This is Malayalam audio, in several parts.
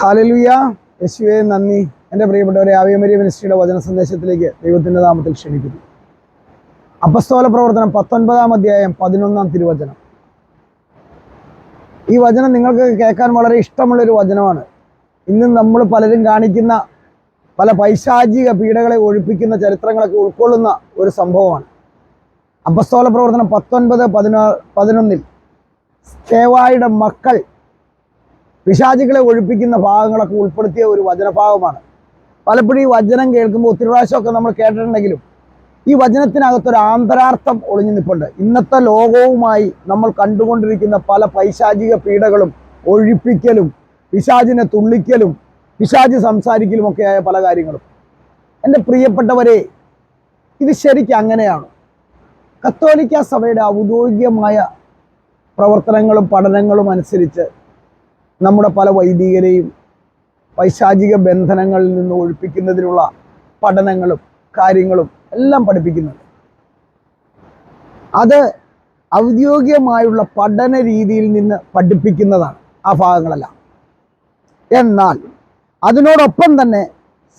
ഹല്ലേലൂയ. യേശുവേ നന്ദി. എൻ്റെ പ്രിയപ്പെട്ടവരെ, ആവേ മരിയ മിനിസ്ട്രിയുടെ വചന സന്ദേശത്തിലേക്ക് ദൈവത്തിൻ്റെ നാമത്തിൽ ക്ഷണിക്കുന്നു. അപ്പസ്തോല പ്രവർത്തനം 19-ാം അധ്യായം 11-ാം തിരുവചനം. ഈ വചനം നിങ്ങൾക്ക് കേൾക്കാൻ വളരെ ഇഷ്ടമുള്ളൊരു വചനമാണ്. ഇന്നും നമ്മൾ പലരും കാണിക്കുന്ന പല പൈശാചിക പീഡകളെ ഒഴിപ്പിക്കുന്ന ചരിത്രങ്ങളൊക്കെ ഉൾക്കൊള്ളുന്ന ഒരു സംഭവമാണ്. അപ്പസ്തോല പ്രവർത്തനം 19-11 സ്തേവായുടെ മക്കൾ പിശാചുകളെ ഒഴിപ്പിക്കുന്ന ഭാഗങ്ങളൊക്കെ ഉൾപ്പെടുത്തിയ ഒരു വചനഭാഗമാണ്. പലപ്പോഴും ഈ വചനം കേൾക്കുമ്പോൾ ഒത്തിരി പ്രാവശ്യമൊക്കെ നമ്മൾ കേട്ടിട്ടുണ്ടെങ്കിലും ഈ വചനത്തിനകത്തൊരു ആന്തരാർത്ഥം ഒളിഞ്ഞു നിൽപ്പുണ്ട്. ഇന്നത്തെ ലോകവുമായി നമ്മൾ കണ്ടുകൊണ്ടിരിക്കുന്ന പല പൈശാചിക പീഡകളും ഒഴിപ്പിക്കലും പിശാചിനെ തുള്ളിക്കലും പിശാച് സംസാരിക്കലും ഒക്കെയായ പല കാര്യങ്ങളും. എൻ്റെ പ്രിയപ്പെട്ടവരെ, ഇത് ശരിക്കും അങ്ങനെയാണ്. കത്തോലിക്ക സഭയുടെ ഔദ്യോഗികമായ പ്രവർത്തനങ്ങളും പഠനങ്ങളും അനുസരിച്ച് നമ്മുടെ പല വൈദികരെയും പൈശാചിക ബന്ധനങ്ങളിൽ നിന്ന് ഒഴിപ്പിക്കുന്നതിനുള്ള പഠനങ്ങളും കാര്യങ്ങളും എല്ലാം പഠിപ്പിക്കുന്നുണ്ട്. അത് ഔദ്യോഗികമായുള്ള പഠന രീതിയിൽ നിന്ന് പഠിപ്പിക്കുന്നതാണ് ആ ഭാഗങ്ങളെല്ലാം. എന്നാൽ അതിനോടൊപ്പം തന്നെ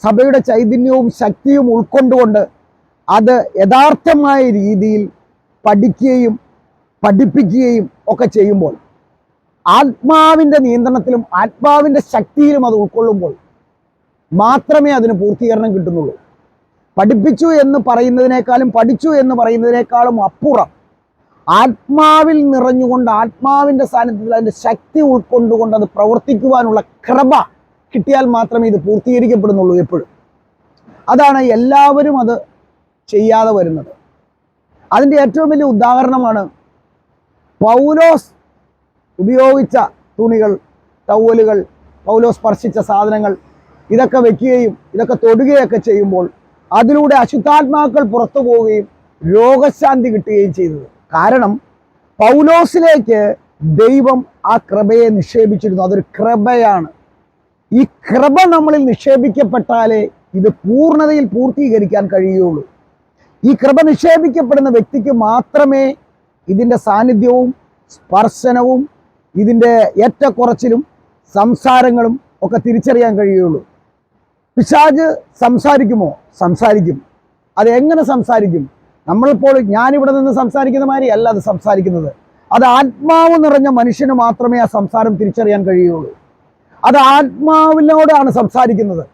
സഭയുടെ ചൈതന്യവും ശക്തിയും ഉൾക്കൊണ്ടുകൊണ്ട് അത് യഥാർത്ഥമായ രീതിയിൽ പഠിക്കുകയും പഠിപ്പിക്കുകയും ഒക്കെ ചെയ്യുമ്പോൾ, ആത്മാവിൻ്റെ നിയന്ത്രണത്തിലും ആത്മാവിൻ്റെ ശക്തിയിലും അത് ഉൾക്കൊള്ളുമ്പോൾ മാത്രമേ അതിന് പൂർത്തീകരണം കിട്ടുന്നുള്ളൂ. പഠിപ്പിച്ചു എന്ന് പറയുന്നതിനേക്കാളും പഠിച്ചു എന്ന് പറയുന്നതിനേക്കാളും അപ്പുറം ആത്മാവിൽ നിറഞ്ഞുകൊണ്ട് ആത്മാവിൻ്റെ സാന്നിധ്യത്തിൽ അതിൻ്റെ ശക്തി ഉൾക്കൊണ്ടുകൊണ്ട് അത് പ്രവർത്തിക്കുവാനുള്ള കൃപ കിട്ടിയാൽ മാത്രമേ ഇത് പൂർത്തീകരിക്കപ്പെടുന്നുള്ളൂ. എപ്പോഴും അതാണ് എല്ലാവരും അത് ചെയ്യാതെ വരുന്നത്. അതിൻ്റെ ഏറ്റവും വലിയ ഉദാഹരണമാണ് പൗലോസ് ഉപയോഗിച്ച തുണികൾ, ടവലുകൾ, പൗലോസ് സ്പർശിച്ച സാധനങ്ങൾ, ഇതൊക്കെ വെക്കുകയും ഇതൊക്കെ തൊടുകയൊക്കെ ചെയ്യുമ്പോൾ അതിലൂടെ അശുദ്ധാത്മാക്കൾ പുറത്തു പോവുകയും രോഗശാന്തി കിട്ടുകയും ചെയ്തത്. കാരണം പൗലോസിലേക്ക് ദൈവം ആ കൃപയെ നിക്ഷേപിച്ചിരുന്നു. അതൊരു കൃപയാണ്. ഈ കൃപ നമ്മളിൽ നിക്ഷേപിക്കപ്പെട്ടാലേ ഇത് പൂർണ്ണതയിൽ പൂർത്തീകരിക്കാൻ കഴിയുള്ളൂ. ഈ കൃപ നിക്ഷേപിക്കപ്പെടുന്ന വ്യക്തിക്ക് മാത്രമേ ഇതിൻ്റെ സാന്നിധ്യവും സ്പർശനവും ഇതിൻ്റെ ഏറ്റക്കുറച്ചിലും സംസാരങ്ങളും ഒക്കെ തിരിച്ചറിയാൻ കഴിയുള്ളൂ. പിശാച് സംസാരിക്കുമോ? സംസാരിക്കും. അത് എങ്ങനെ സംസാരിക്കും? നമ്മളിപ്പോൾ ഞാനിവിടെ നിന്ന് സംസാരിക്കുന്ന മാതിരി അല്ല അത് സംസാരിക്കുന്നത്. അത് ആത്മാവ് നിറഞ്ഞ മനുഷ്യന് മാത്രമേ ആ സംസാരം തിരിച്ചറിയാൻ കഴിയുള്ളൂ. അത് ആത്മാവിനോടാണ് സംസാരിക്കുന്നത്.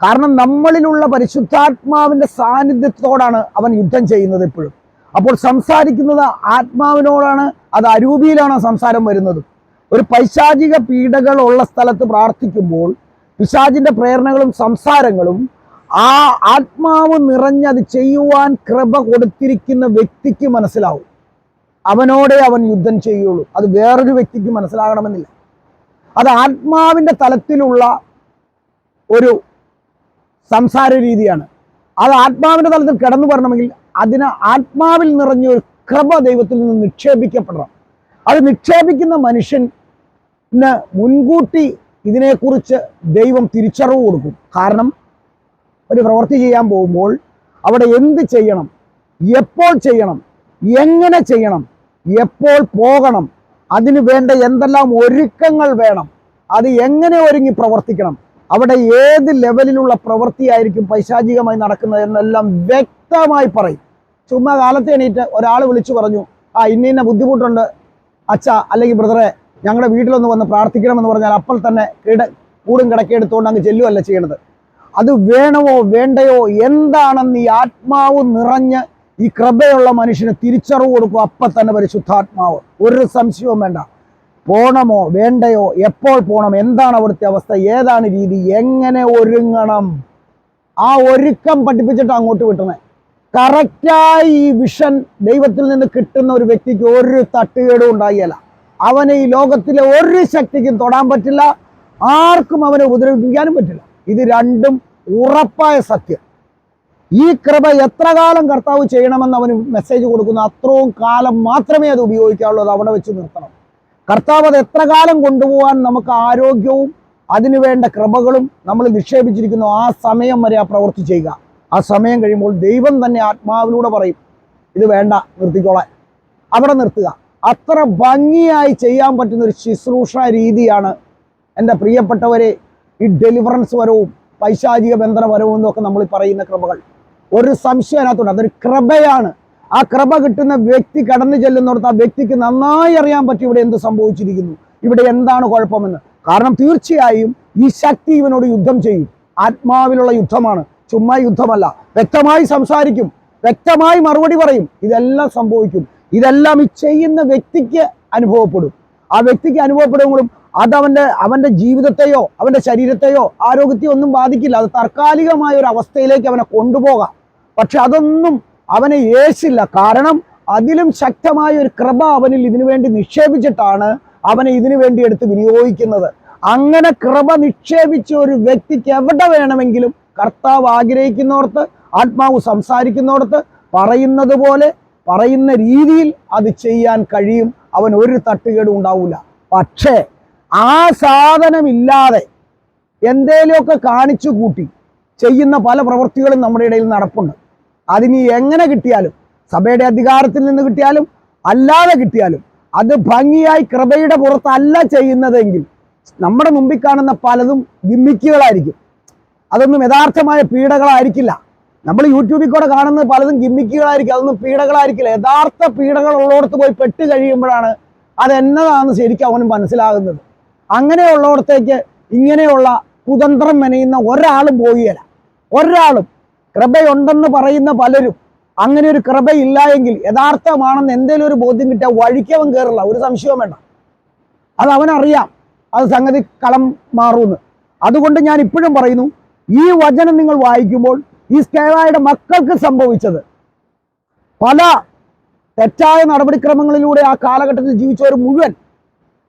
കാരണം നമ്മളിലുള്ള പരിശുദ്ധാത്മാവിൻ്റെ സാന്നിധ്യത്തോടാണ് അവൻ യുദ്ധം ചെയ്യുന്നത് എപ്പോഴും. അപ്പോൾ സംസാരിക്കുന്നത് ആത്മാവിനോടാണ്. അത് അരൂപിയിലാണ് സംസാരം വരുന്നത്. ഒരു പൈശാചിക പീഡകൾ ഉള്ള സ്ഥലത്ത് പ്രാർത്ഥിക്കുമ്പോൾ പിശാചിൻ്റെ പ്രേരണകളും സംസാരങ്ങളും ആ ആത്മാവ് നിറഞ്ഞത് ചെയ്യുവാൻ കൃപ കൊടുത്തിരിക്കുന്ന വ്യക്തിക്ക് മനസ്സിലാവും. അവനോടെ അവൻ യുദ്ധം ചെയ്യുള്ളൂ. അത് വേറൊരു വ്യക്തിക്ക് മനസ്സിലാകണമെന്നില്ല. അത് ആത്മാവിൻ്റെ തലത്തിലുള്ള ഒരു സംസാര രീതിയാണ്. അത് ആത്മാവിൻ്റെ തലത്തിൽ കിടന്നു വരണമെങ്കിൽ അതിന് ആത്മാവിൽ നിറഞ്ഞൊരു കൃപ ദൈവത്തിൽ നിന്ന് നിക്ഷേപിക്കപ്പെടണം. അത് നിക്ഷേപിക്കുന്ന മനുഷ്യന് മുൻകൂട്ടി ഇതിനെക്കുറിച്ച് ദൈവം തിരിച്ചറിവ് കൊടുക്കും. കാരണം ഒരു പ്രവൃത്തി ചെയ്യാൻ പോകുമ്പോൾ അവിടെ എന്ത് ചെയ്യണം, എപ്പോൾ ചെയ്യണം, എങ്ങനെ ചെയ്യണം, എപ്പോൾ പോകണം, അതിന് വേണ്ട എന്തെല്ലാം ഒരുക്കങ്ങൾ വേണം, അത് എങ്ങനെ ഒരുങ്ങി പ്രവർത്തിക്കണം, അവിടെ ഏത് ലെവലിലുള്ള പ്രവൃത്തിയായിരിക്കും പൈശാചികമായി നടക്കുന്നത് എന്നെല്ലാം വ്യക്തമായി പറയും. ചുമ്മാ കാലത്ത് എണീറ്റ് ഒരാൾ വിളിച്ചു പറഞ്ഞു, ഇന്ന ബുദ്ധിമുട്ടുണ്ട് അച്ഛ അല്ലെങ്കിൽ ബ്രദറെ, ഞങ്ങളുടെ വീട്ടിലൊന്ന് വന്ന് പ്രാർത്ഥിക്കണമെന്ന് പറഞ്ഞാൽ അപ്പോൾ തന്നെ കൂടും കിടക്കെടുത്തുകൊണ്ട് അങ്ങ് ചെല്ലുവല്ല ചെയ്യണത്. അത് വേണമോ വേണ്ടയോ എന്താണെന്ന് ഈ ആത്മാവ് നിറഞ്ഞ് ഈ കൃപയുള്ള മനുഷ്യന് തിരിച്ചറിവ് കൊടുക്കും. അപ്പം തന്നെ പരിശുദ്ധാത്മാവ്, ഒരു സംശയവും വേണ്ട. പോണമോ വേണ്ടയോ, എപ്പോൾ പോകണം, എന്താണ് അവിടുത്തെ അവസ്ഥ, ഏതാണ് രീതി, എങ്ങനെ ഒരുങ്ങണം, ആ ഒരുക്കം പഠിപ്പിച്ചിട്ട് അങ്ങോട്ട് വിട്ടണേ. കറക്റ്റായി ഈ വിഷൻ ദൈവത്തിൽ നിന്ന് കിട്ടുന്ന ഒരു വ്യക്തിക്ക് ഒരു തട്ടുകേടും ഉണ്ടാകില്ല. അവനെ ഈ ലോകത്തിലെ ഒരു ശക്തിക്കും തൊടാൻ പറ്റില്ല, ആർക്കും അവനെ ഉപദ്രവിപ്പിക്കാനും പറ്റില്ല. ഇത് രണ്ടും ഉറപ്പായ സത്യം. ഈ കൃപ എത്ര കാലം കർത്താവ് ചെയ്യണമെന്ന് അവന് മെസ്സേജ് കൊടുക്കുന്ന അത്രയും കാലം മാത്രമേ അത് ഉപയോഗിക്കാവുള്ളൂ. അത് അവിടെ വെച്ച് നിർത്തണം. കർത്താവ് അത് എത്ര കാലം കൊണ്ടുപോകാൻ നമുക്ക് ആരോഗ്യവും അതിനു വേണ്ട കൃപകളും നമ്മൾ നിക്ഷേപിച്ചിരിക്കുന്നു, ആ സമയം വരെ ആ പ്രവൃത്തി ചെയ്യുക. ആ സമയം കഴിയുമ്പോൾ ദൈവം തന്നെ ആത്മാവിലൂടെ പറയും, ഇത് വേണ്ട, നിർത്തിക്കോളാൻ. അവിടെ നിർത്തുക. അത്ര ഭംഗിയായി ചെയ്യാൻ പറ്റുന്ന ഒരു ശുശ്രൂഷ രീതിയാണ് എൻ്റെ പ്രിയപ്പെട്ടവരെ ഈ ഡെലിവറൻസ് വരവും പൈശാചിക ബന്ധന വരവും എന്നൊക്കെ നമ്മൾ പറയുന്ന കൃപകൾ. ഒരു സംശയം അതിനകത്തുണ്ട്, അതൊരു കൃപയാണ്. ആ കൃപ കിട്ടുന്ന വ്യക്തി കടന്നു ചെല്ലുന്നിടത്ത് ആ വ്യക്തിക്ക് നന്നായി അറിയാൻ പറ്റും ഇവിടെ എന്ത് സംഭവിച്ചിരിക്കുന്നു, ഇവിടെ എന്താണ് കുഴപ്പമെന്ന്. കാരണം തീർച്ചയായും ഈ ശക്തി ഇവനോട് യുദ്ധം ചെയ്യും. ആത്മാവിലുള്ള യുദ്ധമാണ്, ചുമ്മാ യുദ്ധമല്ല. വ്യക്തമായി സംസാരിക്കും, വ്യക്തമായി മറുപടി പറയും. ഇതെല്ലാം സംഭവിക്കും. ഇതെല്ലാം ഈ ചെയ്യുന്ന വ്യക്തിക്ക് അനുഭവപ്പെടും. ആ വ്യക്തിക്ക് അനുഭവപ്പെടുമ്പോഴും അത് അവന്റെ ജീവിതത്തെയോ അവന്റെ ശരീരത്തെയോ ആരോഗ്യത്തെയോ ഒന്നും ബാധിക്കില്ല. അത് താൽക്കാലികമായ ഒരു അവസ്ഥയിലേക്ക് അവനെ കൊണ്ടുപോകാം. പക്ഷെ അതൊന്നും അവനെ യേശില്ല. കാരണം അതിലും ശക്തമായ ഒരു കൃപ അവനിൽ ഇതിനു വേണ്ടി നിക്ഷേപിച്ചിട്ടാണ് അവനെ ഇതിനു വേണ്ടി എടുത്ത് വിനിയോഗിക്കുന്നത്. അങ്ങനെ കൃപ നിക്ഷേപിച്ച ഒരു വ്യക്തിക്ക് എവിടെ വേണമെങ്കിലും കർത്താവ് ആഗ്രഹിക്കുന്നോടത്ത്, ആത്മാവ് സംസാരിക്കുന്നോടത്ത് പറയുന്നത് പോലെ പറയുന്ന രീതിയിൽ അത് ചെയ്യാൻ കഴിയും. അവൻ ഒരു തട്ടുകേടും ഉണ്ടാവില്ല. പക്ഷേ ആ സാധനമില്ലാതെ എന്തേലുമൊക്കെ കാണിച്ചു കൂട്ടി ചെയ്യുന്ന പല പ്രവൃത്തികളും നമ്മുടെ ഇടയിൽ നടപ്പുണ്ട്. അതിന് എങ്ങനെ കിട്ടിയാലും, സഭയുടെ അധികാരത്തിൽ നിന്ന് കിട്ടിയാലും അല്ലാതെ കിട്ടിയാലും, അത് ഭംഗിയായി കൃപയുടെ പുറത്തല്ല ചെയ്യുന്നതെങ്കിൽ നമ്മുടെ മുമ്പിൽ കാണുന്ന പലതും ഗിമ്മിക്കുകളായിരിക്കും. അതൊന്നും യഥാർത്ഥമായ പീഡകളായിരിക്കില്ല. നമ്മൾ യൂട്യൂബിൽ കൂടെ കാണുന്നത് പലതും ഗിമ്മിക്കുകളായിരിക്കും, അതൊന്നും പീഡകളായിരിക്കില്ല. യഥാർത്ഥ പീഡകൾ ഉള്ളിടത്ത് പോയി പെട്ട് കഴിയുമ്പോഴാണ് അതെന്നതാണെന്ന് ശരിക്കും അവന് മനസ്സിലാകുന്നത്. അങ്ങനെയുള്ളിടത്തേക്ക് ഇങ്ങനെയുള്ള കുതന്ത്രം മെനയുന്ന ഒരാളും പോവുകയില്ല. ഒരാളും കൃപയുണ്ടെന്ന് പറയുന്ന പലരും അങ്ങനെ ഒരു കൃപയില്ല എങ്കിൽ, യഥാർത്ഥമാണെന്ന് എന്തെങ്കിലും ഒരു ബോധ്യം കിട്ടിയാൽ വഴിക്കവൻ കയറില്ല, ഒരു സംശയവും വേണ്ട. അത് അവനറിയാം, അത് സംഗതി കളം മാറുമെന്ന്. അതുകൊണ്ട് ഞാൻ ഇപ്പോഴും പറയുന്നു, ഈ വചനം നിങ്ങൾ വായിക്കുമ്പോൾ ഈ സ്കേവായുടെ മക്കൾക്ക് സംഭവിച്ചത് പല തെറ്റായ നടപടിക്രമങ്ങളിലൂടെ ആ കാലഘട്ടത്തിൽ ജീവിച്ചവർ മുഴുവൻ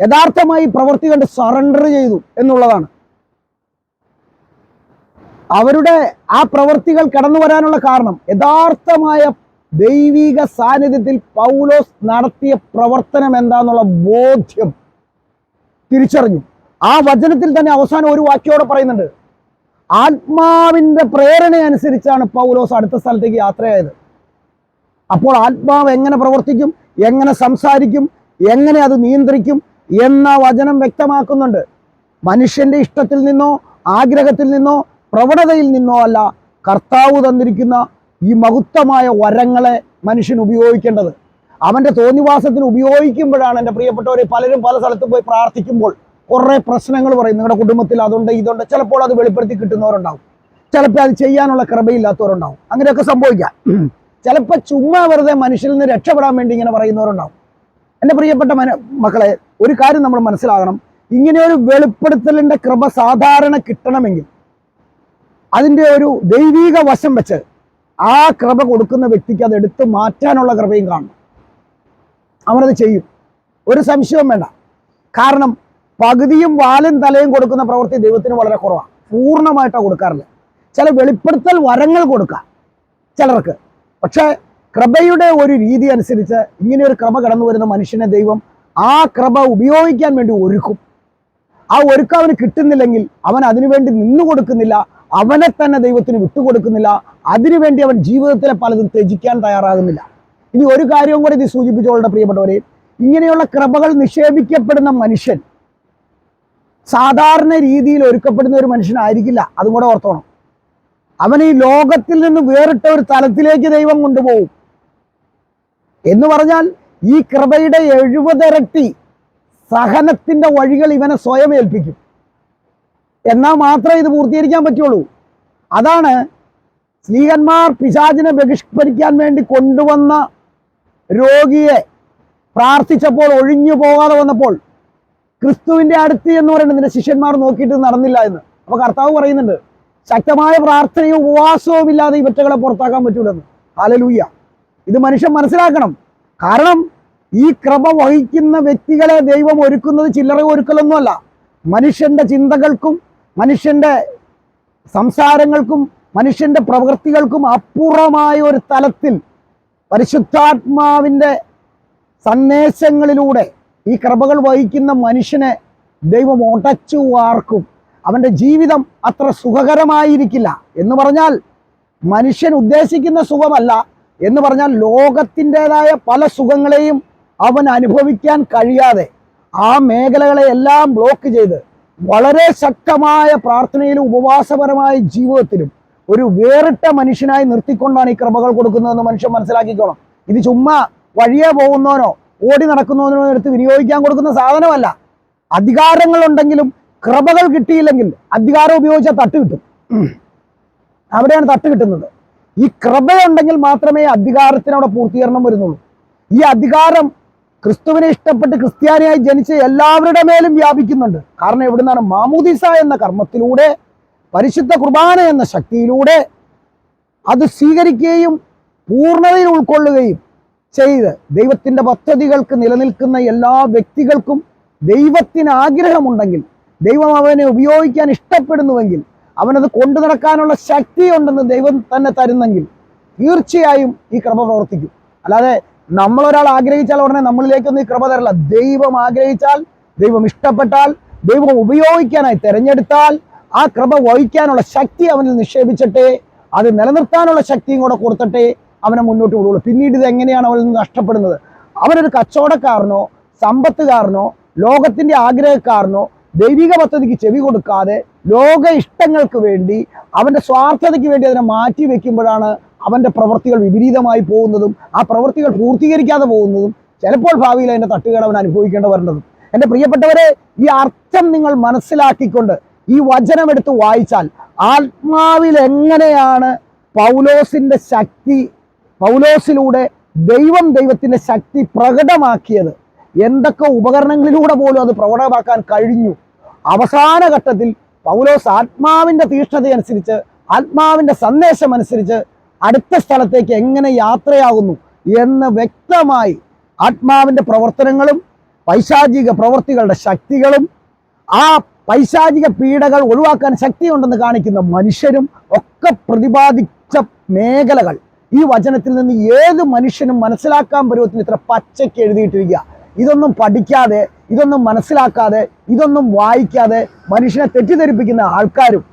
യഥാർത്ഥമായി പ്രവൃത്തി കണ്ട് സറണ്ടർ ചെയ്തു എന്നുള്ളതാണ്. അവരുടെ ആ പ്രവൃത്തികൾ കടന്നു വരാനുള്ള കാരണം യഥാർത്ഥമായ ദൈവിക സാന്നിധ്യത്തിൽ പൗലോസ് നടത്തിയ പ്രവർത്തനം എന്താന്നുള്ള ബോധ്യം തിരിച്ചറിഞ്ഞു. ആ വചനത്തിൽ തന്നെ അവസാനം ഒരു വാക്യോടെ പറയുന്നുണ്ട്, ആത്മാവിന്റെ പ്രേരണ അനുസരിച്ചാണ് പൗലോസ് അടുത്ത സ്ഥലത്തേക്ക് യാത്രയായത്. അപ്പോൾ ആത്മാവ് എങ്ങനെ പ്രവർത്തിക്കും, എങ്ങനെ സംസാരിക്കും, എങ്ങനെ അത് നിയന്ത്രിക്കും എന്ന വചനം വ്യക്തമാക്കുന്നുണ്ട്. മനുഷ്യന്റെ ഇഷ്ടത്തിൽ നിന്നോ ആഗ്രഹത്തിൽ നിന്നോ പ്രവണതയിൽ നിന്നോ അല്ല, കർത്താവ് തന്നിരിക്കുന്ന ഈ മഹത്വമായ വരങ്ങളെ മനുഷ്യൻ ഉപയോഗിക്കേണ്ടത്. അവന്റെ തോന്നിവാസത്തിന് ഉപയോഗിക്കുമ്പോഴാണ് എൻ്റെ പ്രിയപ്പെട്ടവരെ പലരും പല സ്ഥലത്തും പോയി പ്രാർത്ഥിക്കുമ്പോൾ കുറേ പ്രശ്നങ്ങൾ പറയും. നിങ്ങളുടെ കുടുംബത്തിൽ അതുണ്ട് ഇതുണ്ട്. ചിലപ്പോൾ അത് വെളിപ്പെടുത്തി കിട്ടുന്നവരുണ്ടാവും, ചിലപ്പോൾ അത് ചെയ്യാനുള്ള കൃപയില്ലാത്തവരുണ്ടാവും. അങ്ങനെയൊക്കെ സംഭവിക്കാം. ചിലപ്പോൾ ചുമ്മാ വെറുതെ മനുഷ്യരിൽ നിന്ന് രക്ഷപ്പെടാൻ വേണ്ടി ഇങ്ങനെ പറയുന്നവരുണ്ടാവും. എൻ്റെ പ്രിയപ്പെട്ട മക്കളെ, ഒരു കാര്യം നമ്മൾ മനസ്സിലാകണം. ഇങ്ങനെ ഒരു വെളിപ്പെടുത്തലിൻ്റെ കൃപ സാധാരണ കിട്ടണമെങ്കിൽ അതിൻ്റെ ഒരു ദൈവിക വശം വെച്ച് ആ കൃപ കൊടുക്കുന്ന വ്യക്തിക്ക് അത് എടുത്ത് മാറ്റാനുള്ള കൃപയും കാണണം. അവനത് ചെയ്യും, ഒരു സംശയവും വേണ്ട. കാരണം പകുതിയും വാലും തലയും കൊടുക്കുന്ന പ്രവൃത്തി ദൈവത്തിന് വളരെ കുറവാണ്, പൂർണ്ണമായിട്ടാണ് കൊടുക്കാറില്ല. ചില വെളിപ്പെടുത്തൽ വരങ്ങൾ കൊടുക്കാം ചിലർക്ക്. പക്ഷേ കൃപയുടെ ഒരു രീതി അനുസരിച്ച് ഇങ്ങനെ ഒരു കൃപ കടന്നു വരുന്ന മനുഷ്യനെ ദൈവം ആ കൃപ ഉപയോഗിക്കാൻ വേണ്ടി ഒരുക്കും. ആ ഒരുക്കം അവന് കിട്ടുന്നില്ലെങ്കിൽ അവൻ അതിനുവേണ്ടി നിന്നു കൊടുക്കുന്നില്ല, അവനെ തന്നെ ദൈവത്തിന് വിട്ടുകൊടുക്കുന്നില്ല. അതിനുവേണ്ടി അവൻ ജീവിതത്തിലെ പലതും ത്യജിക്കാൻ തയ്യാറാകുന്നില്ല. ഇനി ഒരു കാര്യവും കൂടെ ഇത് സൂചിപ്പിച്ചോളുടെ പ്രിയപ്പെട്ടവരെ, ഇങ്ങനെയുള്ള കൃപകൾ നിക്ഷേപിക്കപ്പെടുന്ന മനുഷ്യൻ സാധാരണ രീതിയിൽ ഒരുക്കപ്പെടുന്ന ഒരു മനുഷ്യനായിരിക്കില്ല. അതും കൂടെ ഓർത്തോണം. അവൻ ഈ ലോകത്തിൽ നിന്ന് വേറിട്ട ഒരു തലത്തിലേക്ക് ദൈവം കൊണ്ടുപോകും. എന്ന് പറഞ്ഞാൽ ഈ കൃപയുടെ 70 ഇരട്ടി സഹനത്തിന്റെ വഴികൾ ഇവനെ സ്വയം ഏൽപ്പിക്കും. എന്നാൽ മാത്രമേ ഇത് പൂർത്തീകരിക്കാൻ പറ്റുള്ളൂ. അതാണ് സ്ലീഹന്മാർ പിശാചിനെ ബഹിഷ്കരിക്കാൻ വേണ്ടി കൊണ്ടുവന്ന രോഗിയെ പ്രാർത്ഥിച്ചപ്പോൾ ഒഴിഞ്ഞു പോകാതെ വന്നപ്പോൾ ക്രിസ്തുവിന്റെ അടുത്ത് എന്ന് പറയുന്നത് നിന്റെ ശിഷ്യന്മാർ നോക്കിയിട്ട് നടന്നില്ല എന്ന്. അപ്പൊ കർത്താവ് പറയുന്നുണ്ട്, ശക്തമായ പ്രാർത്ഥനയും ഉപവാസവും ഇല്ലാതെ ഈ ഇവറ്റകളെ പുറത്താക്കാൻ പറ്റൂലെന്ന്. ഹല്ലേലൂയ. ഇത് മനുഷ്യൻ മനസ്സിലാക്കണം. കാരണം ഈ കൃപ വഹിക്കുന്ന വ്യക്തികളെ ദൈവം ഒരുക്കുന്നത് ചില്ലറ ഒരുക്കലൊന്നുമല്ല. മനുഷ്യന്റെ ചിന്തകൾക്കും മനുഷ്യന്റെ സംസാരങ്ങൾക്കും മനുഷ്യന്റെ പ്രവൃത്തികൾക്കും അപ്പുറമായ ഒരു തലത്തിൽ പരിശുദ്ധാത്മാവിന്റെ സന്ദേശങ്ങളിലൂടെ ഈ കൃപകൾ വഹിക്കുന്ന മനുഷ്യനെ ദൈവം ഉടച്ചു വാർക്കും. അവന്റെ ജീവിതം അത്ര സുഖകരമായിരിക്കില്ല. എന്ന് പറഞ്ഞാൽ മനുഷ്യൻ ഉദ്ദേശിക്കുന്ന സുഖമല്ല, എന്ന് പറഞ്ഞാൽ ലോകത്തിൻ്റെതായ പല സുഖങ്ങളെയും അവൻ അനുഭവിക്കാൻ കഴിയാതെ ആ മേഖലകളെ എല്ലാം ബ്ലോക്ക് ചെയ്ത് വളരെ ശക്തമായ പ്രാർത്ഥനയിലും ഉപവാസപരമായ ജീവിതത്തിലും ഒരു വേറിട്ട മനുഷ്യനായി നിർത്തിക്കൊണ്ടാണ് ഈ കൃപകൾ കൊടുക്കുന്നതെന്ന് മനുഷ്യൻ മനസ്സിലാക്കിക്കോണം. ഇത് ചുമ്മാ വഴിയെ പോകുന്നവനോ ഓടി നടക്കുന്നവനോ എടുത്ത് വിനിയോഗിക്കാൻ കൊടുക്കുന്ന സാധനമല്ല. അധികാരങ്ങളുണ്ടെങ്കിലും കൃപകൾ കിട്ടിയില്ലെങ്കിൽ അധികാരം ഉപയോഗിച്ചാൽ തട്ട് കിട്ടും. അവിടെയാണ് തട്ട് കിട്ടുന്നത്. ഈ കൃപയുണ്ടെങ്കിൽ മാത്രമേ അധികാരത്തിനവിടെ പൂർത്തീകരണം വരുന്നുള്ളൂ. ഈ അധികാരം ക്രിസ്തുവിനെ ഇഷ്ടപ്പെട്ട് ക്രിസ്ത്യാനിയായി ജനിച്ച എല്ലാവരുടെ മേലും വ്യാപിക്കുന്നുണ്ട്. കാരണം എവിടുന്നാണ്? മാമോദീസ എന്ന കർമ്മത്തിലൂടെ, പരിശുദ്ധ കുർബാന എന്ന ശക്തിയിലൂടെ അത് സ്വീകരിക്കുകയും പൂർണ്ണതയിൽ ഉൾക്കൊള്ളുകയും ചെയ്ത് ദൈവത്തിൻ്റെ പദ്ധതികൾക്ക് നിലനിൽക്കുന്ന എല്ലാ വ്യക്തികൾക്കും ദൈവത്തിന് ആഗ്രഹമുണ്ടെങ്കിൽ, ദൈവം അവനെ ഉപയോഗിക്കാൻ ഇഷ്ടപ്പെടുന്നുവെങ്കിൽ, അവനത് കൊണ്ടു നടക്കാനുള്ള ശക്തിയുണ്ടെന്ന് ദൈവം തന്നെ തരുന്നെങ്കിൽ തീർച്ചയായും ഈ കൃപ പ്രവർത്തിക്കും. അല്ലാതെ നമ്മളൊരാൾ ആഗ്രഹിച്ചാൽ ഉടനെ നമ്മളിലേക്കൊന്നും ഈ കൃപ തരില്ല. ദൈവം ആഗ്രഹിച്ചാൽ, ദൈവം ഇഷ്ടപ്പെട്ടാൽ, ദൈവം ഉപയോഗിക്കാനായി തിരഞ്ഞെടുത്താൽ ആ കൃപ വഹിക്കാനുള്ള ശക്തി അവനിൽ നിക്ഷേപിച്ചിട്ടേ, അത് നിലനിർത്താനുള്ള ശക്തിയും കൂടെ കൊടുത്തിട്ടേ അവനെ മുന്നോട്ട് വിടുള്ളൂ. പിന്നീട് ഇത് എങ്ങനെയാണ് അവനിൽ നിന്ന് നഷ്ടപ്പെടുന്നത്? അവനൊരു കച്ചവടക്കാരനോ സമ്പത്തുകാരനോ ലോകത്തിൻ്റെ ആഗ്രഹക്കാരനോ ദൈവിക പദ്ധതിക്ക് ചെവി കൊടുക്കാതെ ലോക ഇഷ്ടങ്ങൾക്ക് വേണ്ടി, അവൻ്റെ സ്വാർത്ഥതയ്ക്ക് വേണ്ടി അതിനെ മാറ്റി വെക്കുമ്പോഴാണ് അവൻ്റെ പ്രവൃത്തികൾ വിപരീതമായി പോകുന്നതും ആ പ്രവൃത്തികൾ പൂർത്തീകരിക്കാതെ പോകുന്നതും ചിലപ്പോൾ ഭാവിയിൽ അതിൻ്റെ തട്ടുകേട് അവൻ അനുഭവിക്കേണ്ടി വരുന്നതും. എൻ്റെ പ്രിയപ്പെട്ടവരെ, ഈ അർത്ഥം നിങ്ങൾ മനസ്സിലാക്കിക്കൊണ്ട് ഈ വചനം എടുത്ത് വായിച്ചാൽ ആത്മാവിൽ എങ്ങനെയാണ് പൗലോസിൻ്റെ ശക്തി, പൗലോസിലൂടെ ദൈവത്തിൻ്റെ ശക്തി പ്രകടമാക്കിയത്, എന്തൊക്കെ ഉപകരണങ്ങളിലൂടെ പോലും അത് പ്രകടമാക്കാൻ കഴിഞ്ഞു. അവസാന ഘട്ടത്തിൽ പൗലോസ് ആത്മാവിൻ്റെ തീഷ്ണതയനുസരിച്ച്, ആത്മാവിൻ്റെ സന്ദേശം അനുസരിച്ച് അടുത്ത സ്ഥലത്തേക്ക് എങ്ങനെ യാത്രയാകുന്നു എന്ന് വ്യക്തമായി ആത്മാവിൻ്റെ പ്രവർത്തനങ്ങളും പൈശാചിക പ്രവൃത്തികളുടെ ശക്തികളും ആ പൈശാചിക പീഡകൾ ഒഴിവാക്കാൻ ശക്തിയുണ്ടെന്ന് കാണിക്കുന്ന മനുഷ്യരും ഒക്കെ പ്രതിപാദിച്ച മേഖലകൾ ഈ വചനത്തിൽ നിന്ന് ഏത് മനുഷ്യനും മനസ്സിലാക്കാൻ പരുവത്തിൽ ഇത്ര പച്ചയ്ക്ക് എഴുതിയിട്ടിരിക്കുക. ഇതൊന്നും പഠിക്കാതെ, ഇതൊന്നും മനസ്സിലാക്കാതെ, ഇതൊന്നും വായിക്കാതെ മനുഷ്യനെ തെറ്റിദ്ധരിപ്പിക്കുന്ന ആൾക്കാരും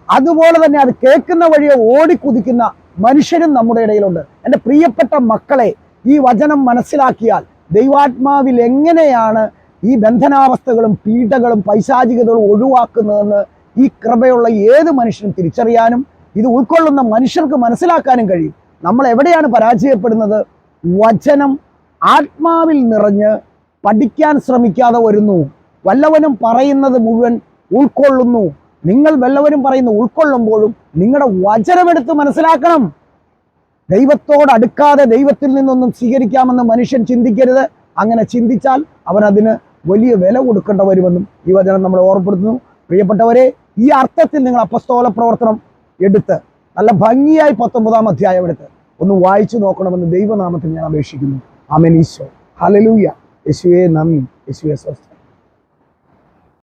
അതുപോലെ തന്നെ അത് കേൾക്കുന്ന വഴിയെ ഓടിക്കുതിക്കുന്ന മനുഷ്യരും നമ്മുടെ ഇടയിലുണ്ട്. എൻ്റെ പ്രിയപ്പെട്ട മക്കളെ, ഈ വചനം മനസ്സിലാക്കിയാൽ ദൈവാത്മാവിൽ എങ്ങനെയാണ് ഈ ബന്ധനാവസ്ഥകളും പീഡകളും പൈശാചികതകളും ഒഴിവാക്കുന്നതെന്ന് ഈ കൃപയുള്ള ഏത് മനുഷ്യനും തിരിച്ചറിയാനും ഇത് ഉൾക്കൊള്ളുന്ന മനുഷ്യർക്ക് മനസ്സിലാക്കാനും കഴിയും. നമ്മൾ എവിടെയാണ് പരാജയപ്പെടുന്നത്? വചനം ആത്മാവിൽ നിറഞ്ഞ് പഠിക്കാൻ ശ്രമിക്കാതെ വരുന്നു. വല്ലവനും പറയുന്നത് മുഴുവൻ ഉൾക്കൊള്ളുന്നു. നിങ്ങൾ വല്ലവരും പറയുന്നത് ഉൾക്കൊള്ളുമ്പോഴും നിങ്ങളുടെ വചനമെടുത്ത് മനസ്സിലാക്കണം. ദൈവത്തോട് അടുക്കാതെ ദൈവത്തിൽ നിന്നൊന്നും സ്വീകരിക്കാമെന്ന് മനുഷ്യൻ ചിന്തിക്കരുത്. അങ്ങനെ ചിന്തിച്ചാൽ അവൻ അതിന് വലിയ വില കൊടുക്കേണ്ട വരുമെന്നും ഈ വചനം നമ്മളെ ഓർമ്മപ്പെടുത്തുന്നു. പ്രിയപ്പെട്ടവരെ, ഈ അർത്ഥത്തിൽ നിങ്ങൾ അപ്പസ്തോല പ്രവർത്തനം എടുത്ത് നല്ല ഭംഗിയായി 19-ാം അധ്യായം എടുത്ത് ഒന്ന് വായിച്ചു നോക്കണമെന്ന് ദൈവനാമത്തിൽ ഞാൻ അപേക്ഷിക്കുന്നു. ആമേൻ. ഈശോ ഹല്ലേലൂയ. യേശുവേ നന്ദി. യേശുവേ സ്വസ്തി.